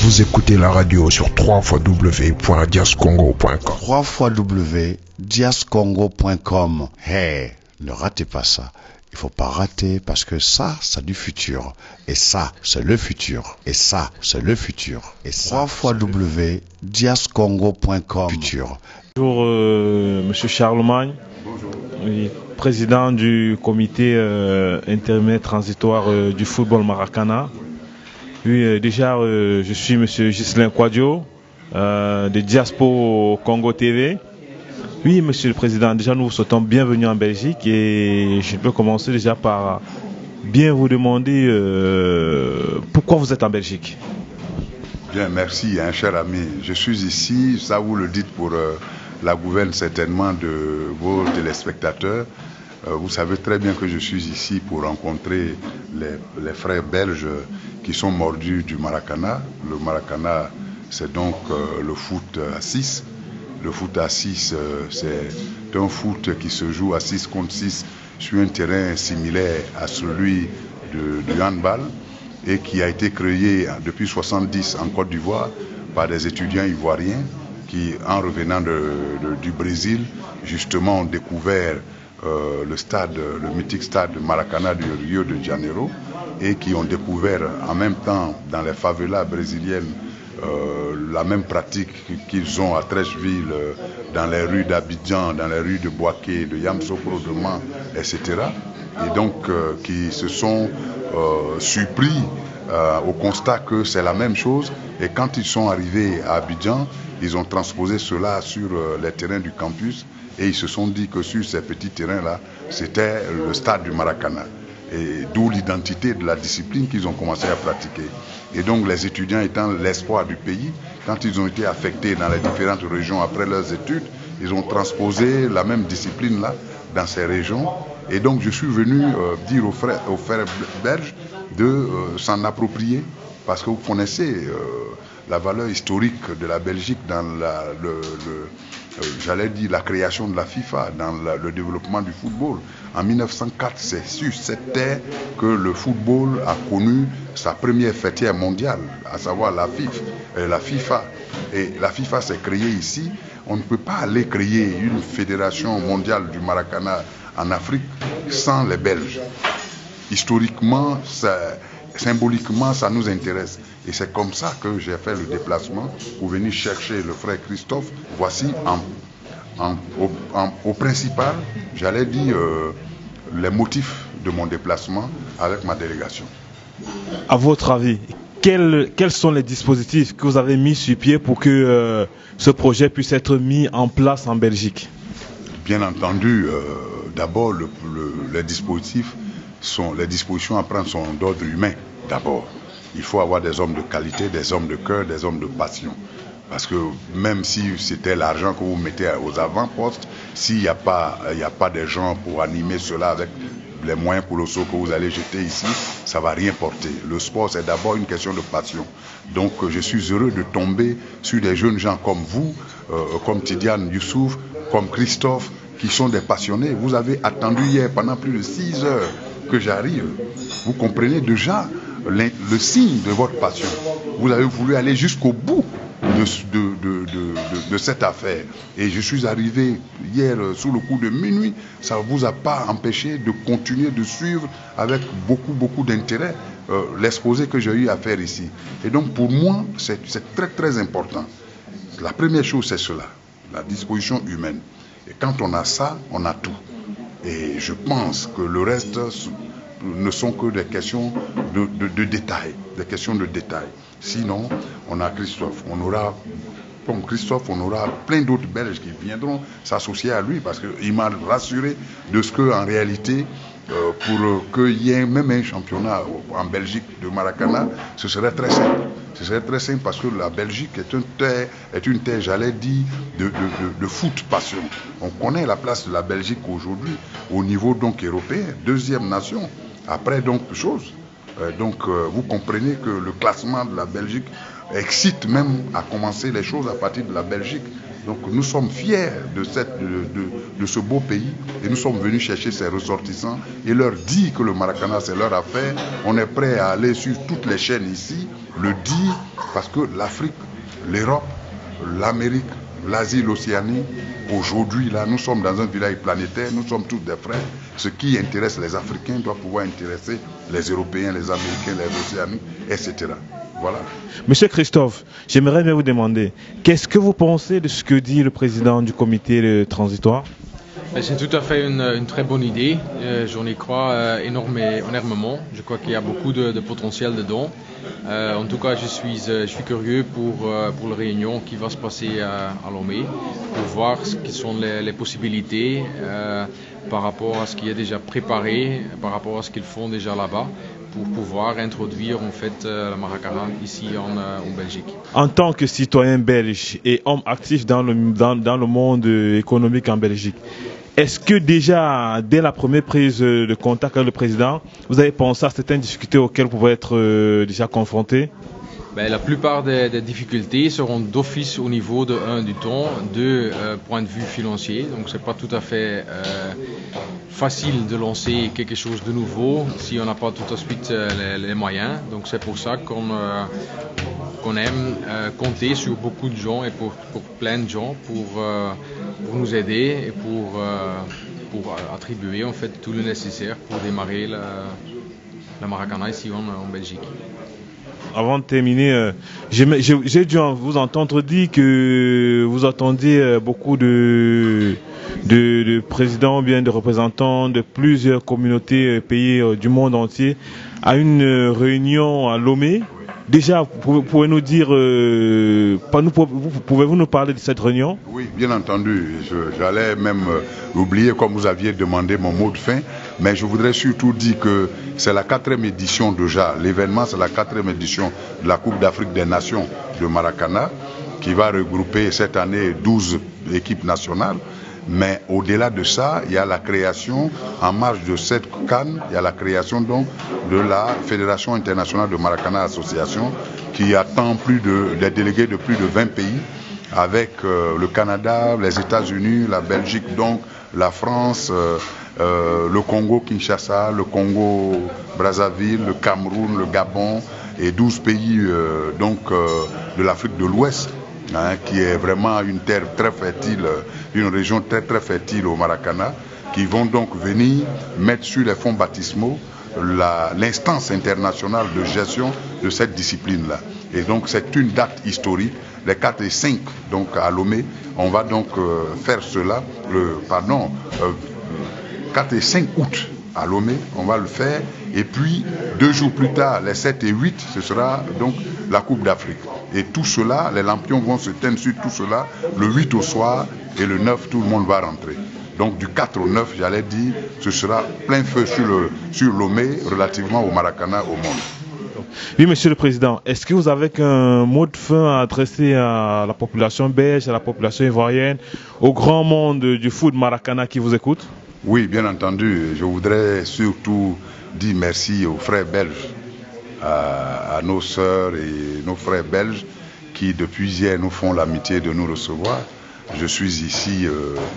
Vous écoutez la radio sur www.diascongo.com. www.diascongo.com. Hey, ne ratez pas ça. Il faut pas rater parce que ça, c'est du futur. Et ça, c'est le futur. Et ça, c'est le futur. Et ça, www.diascongo.com. Futur. Bonjour, Monsieur Charlemagne. Bonjour. Oui, président du comité intérimaire transitoire du football Maracana. Oui, déjà, je suis Monsieur Ghislain Kouadio de Diaspo Congo TV. Oui, Monsieur le Président, déjà nous vous souhaitons bienvenue en Belgique et je peux commencer déjà par bien vous demander pourquoi vous êtes en Belgique. Bien, merci, hein, cher ami. Je suis ici, ça vous le dites pour la gouverne certainement de vos téléspectateurs. Vous savez très bien que je suis ici pour rencontrer les frères belges qui sont mordus du Maracana. Le Maracana, c'est donc le foot à 6. Le foot à 6, c'est un foot qui se joue à 6 contre 6 sur un terrain similaire à celui du handball et qui a été créé depuis 1970 en Côte d'Ivoire par des étudiants ivoiriens qui, en revenant du Brésil, justement ont découvert le mythique stade de Maracana du Rio de Janeiro et qui ont découvert en même temps dans les favelas brésiliennes la même pratique qu'ils ont à Treichville, dans les rues d'Abidjan, dans les rues de Boaké, de Yamoussoukro, de Mans, etc. Et donc qui se sont surpris au constat que c'est la même chose. Et quand ils sont arrivés à Abidjan, ils ont transposé cela sur les terrains du campus et ils se sont dit que sur ces petits terrains-là, c'était le stade du Maracana. Et d'où l'identité de la discipline qu'ils ont commencé à pratiquer. Et donc les étudiants étant l'espoir du pays, quand ils ont été affectés dans les différentes régions après leurs études, ils ont transposé la même discipline-là dans ces régions. Et donc je suis venu dire aux frères belges de s'en approprier, parce que vous connaissez la valeur historique de la Belgique dans j'allais dire la création de la FIFA, dans le développement du football. En 1904, c'est sur cette terre que le football a connu sa première fêtière mondiale, à savoir la FIFA. Et la FIFA s'est créée ici. On ne peut pas aller créer une fédération mondiale du Maracana en Afrique sans les Belges. Historiquement, symboliquement, ça nous intéresse. Et c'est comme ça que j'ai fait le déplacement pour venir chercher le frère Christophe. Voici au principal, j'allais dire, les motifs de mon déplacement avec ma délégation. À votre avis, quels sont les dispositifs que vous avez mis sur pied pour que ce projet puisse être mis en place en Belgique? Bien entendu, d'abord, les dispositifs les dispositions à prendre sont d'ordre humain, d'abord. Il faut avoir des hommes de qualité, des hommes de cœur, des hommes de passion. Parce que même si c'était l'argent que vous mettez aux avant-postes, s'il n'y a pas des gens pour animer cela avec les moyens colossaux que vous allez jeter ici, ça ne va rien porter. Le sport, c'est d'abord une question de passion. Donc je suis heureux de tomber sur des jeunes gens comme vous, comme Tidiane Youssouf, comme Christophe, qui sont des passionnés. Vous avez attendu hier pendant plus de 6 heures que j'arrive. Vous comprenez déjà le signe de votre passion. Vous avez voulu aller jusqu'au bout de cette affaire. Et je suis arrivé hier sous le coup de minuit. Ça ne vous a pas empêché de continuer de suivre avec beaucoup d'intérêt l'exposé que j'ai eu à faire ici. Et donc pour moi, c'est très très important. La première chose, c'est cela, la disposition humaine. Et quand on a ça, on a tout. Et je pense que le reste ne sont que des questions de détail, des questions de détail. Sinon, on a Christophe, comme Christophe, on aura plein d'autres Belges qui viendront s'associer à lui parce qu'il m'a rassuré de ce qu'en réalité, pour qu'il y ait même un championnat en Belgique de Maracana, ce serait très simple. Ce serait très simple parce que la Belgique est une terre, j'allais dire, de foot passion. On connaît la place de la Belgique aujourd'hui au niveau donc européen, deuxième nation, après donc chose. Donc vous comprenez que le classement de la Belgique excite même à commencer les choses à partir de la Belgique. Donc nous sommes fiers de ce beau pays et nous sommes venus chercher ces ressortissants et leur dire que le Maracana c'est leur affaire. On est prêt à aller sur toutes les chaînes ici, le dire, parce que l'Afrique, l'Europe, l'Amérique, l'Asie, l'Océanie, aujourd'hui là nous sommes dans un village planétaire, nous sommes tous des frères. Ce qui intéresse les Africains doit pouvoir intéresser les Européens, les Américains, les Océaniques, etc. Voilà. Monsieur Christophe, j'aimerais bien vous demander, qu'est-ce que vous pensez de ce que dit le président du comité transitoire? C'est tout à fait une très bonne idée. J'en y crois énormément. Je crois qu'il y a beaucoup de potentiel dedans. En tout cas, je suis curieux pour la réunion qui va se passer à Lomé, pour voir ce qui sont les possibilités par rapport à ce qui est déjà préparé, par rapport à ce qu'ils font déjà là-bas, pour pouvoir introduire en fait la Maracana ici en Belgique. En tant que citoyen belge et homme actif dans le monde économique en Belgique, est-ce que déjà, dès la première prise de contact avec le président, vous avez pensé à certaines difficultés auxquelles vous pouvez être déjà confronté? La plupart des difficultés seront d'office au niveau du temps, point de vue financier. Donc c'est pas tout à fait facile de lancer quelque chose de nouveau si on n'a pas tout de suite les moyens. Donc c'est pour ça qu'on aime compter sur beaucoup de gens et pour plein de gens pour nous aider et pour attribuer en fait tout le nécessaire pour démarrer la Maracana ici en Belgique. Avant de terminer, j'ai dû vous entendre dire que vous attendiez beaucoup de présidents ou bien de représentants de plusieurs communautés, pays du monde entier à une réunion à Lomé. Déjà, pouvez-vous nous dire, pouvez-vous nous parler de cette réunion? Oui, bien entendu. J'allais même oublier, comme vous aviez demandé mon mot de fin, mais je voudrais surtout dire que c'est la 4e édition déjà. L'événement, c'est la 4e édition de la Coupe d'Afrique des Nations de Maracana, qui va regrouper cette année 12 équipes nationales. Mais au-delà de ça, il y a la création, en marge de cette CAN, il y a la création donc de la Fédération internationale de Maracana Association, qui attend des délégués de plus de 20 pays, avec le Canada, les États-Unis, la Belgique, donc la France, le Congo-Kinshasa, le Congo-Brazzaville, le Cameroun, le Gabon et 12 pays de l'Afrique de l'Ouest. Qui est vraiment une terre très fertile, une région très très fertile au Maracana, qui vont donc venir mettre sur les fonds baptismaux l'instance internationale de gestion de cette discipline-là. Et donc c'est une date historique, les 4 et 5 donc à Lomé, on va donc faire cela, 4 et 5 août à Lomé, on va le faire, et puis 2 jours plus tard, les 7 et 8, ce sera donc la Coupe d'Afrique. Et tout cela, les lampions vont se teindre sur tout cela, le 8 au soir, et le 9, tout le monde va rentrer. Donc du 4 au 9, j'allais dire, ce sera plein feu sur Lomé, relativement au Maracana, au monde. Oui, Monsieur le Président, est-ce que vous avez un mot de fin à adresser à la population belge, à la population ivoirienne, au grand monde du foot Maracana qui vous écoute? Oui, bien entendu. Je voudrais surtout dire merci aux frères belges, à nos sœurs et nos frères belges qui depuis hier nous font l'amitié de nous recevoir. Je suis ici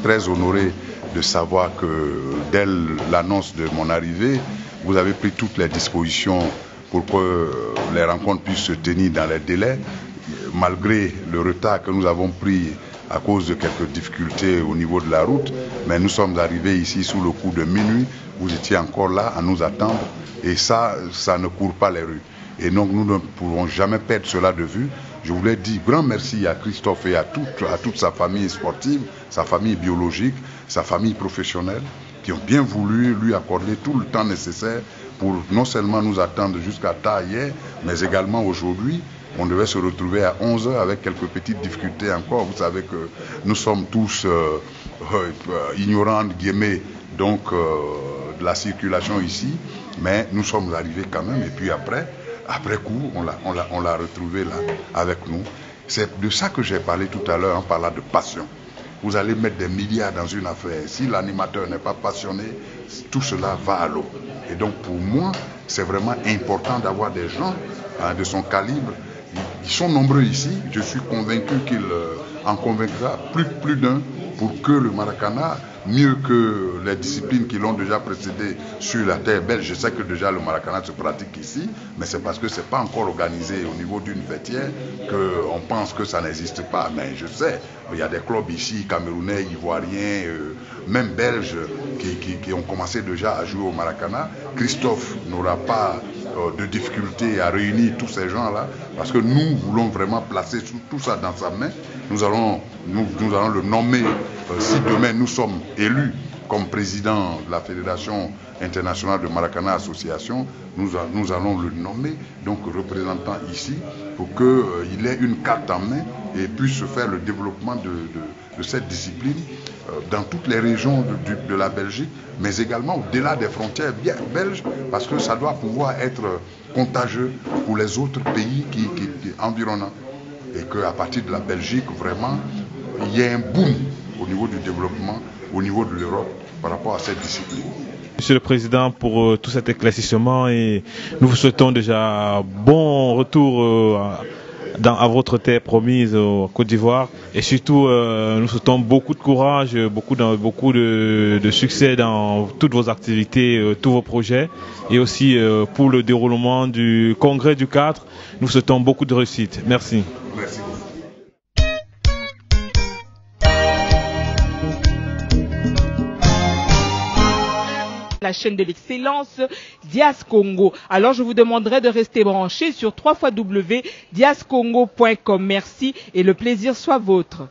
très honoré de savoir que dès l'annonce de mon arrivée, vous avez pris toutes les dispositions pour que les rencontres puissent se tenir dans les délais, malgré le retard que nous avons pris à cause de quelques difficultés au niveau de la route, mais nous sommes arrivés ici sous le coup de minuit, vous étiez encore là à nous attendre, et ça ne court pas les rues. Et donc nous ne pourrons jamais perdre cela de vue. Je voulais dire grand merci à Christophe et à toute sa famille sportive, sa famille biologique, sa famille professionnelle, qui ont bien voulu lui accorder tout le temps nécessaire pour non seulement nous attendre jusqu'à tard hier, mais également aujourd'hui. On devait se retrouver à 11h avec quelques petites difficultés encore. Vous savez que nous sommes tous ignorants, guillemets, donc de la circulation ici, mais nous sommes arrivés quand même. Et puis après coup, on l'a retrouvé là avec nous. C'est de ça que j'ai parlé tout à l'heure en parlant de passion. Vous allez mettre des milliards dans une affaire. Si l'animateur n'est pas passionné, tout cela va à l'eau. Et donc pour moi, c'est vraiment important d'avoir des gens de son calibre. Ils sont nombreux ici. Je suis convaincu qu'ils en convaincra plus d'un pour que le Maracana, mieux que les disciplines qui l'ont déjà précédé sur la terre belge, je sais que déjà le Maracana se pratique ici, mais c'est parce que ce n'est pas encore organisé au niveau d'une fêtière qu'on pense que ça n'existe pas. Mais je sais, il y a des clubs ici, camerounais, ivoiriens, même belges, qui ont commencé déjà à jouer au Maracana. Christophe n'aura pas de difficulté à réunir tous ces gens-là, parce que nous voulons vraiment placer tout ça dans sa main. Nous allons le nommer, si demain nous sommes élus comme président de la Fédération internationale de Maracana Association, nous allons le nommer donc représentant ici pour qu'il ait une carte en main et puisse faire le développement de cette discipline dans toutes les régions de la Belgique, mais également au-delà des frontières belges, parce que ça doit pouvoir être contagieux pour les autres pays qui environnants. Et qu'à partir de la Belgique, vraiment, il y ait un boom au niveau du développement, au niveau de l'Europe, par rapport à cette discipline. Monsieur le Président, pour tout cet éclaircissement, et nous vous souhaitons déjà bon retour à votre terre promise au Côte d'Ivoire, et surtout nous souhaitons beaucoup de courage, beaucoup de succès dans toutes vos activités, tous vos projets, et aussi pour le déroulement du congrès du 4, nous souhaitons beaucoup de réussite. Merci. Merci. La chaîne de l'excellence Dias Congo. Alors je vous demanderai de rester branchés sur www.diascongo.com. Merci et le plaisir soit vôtre.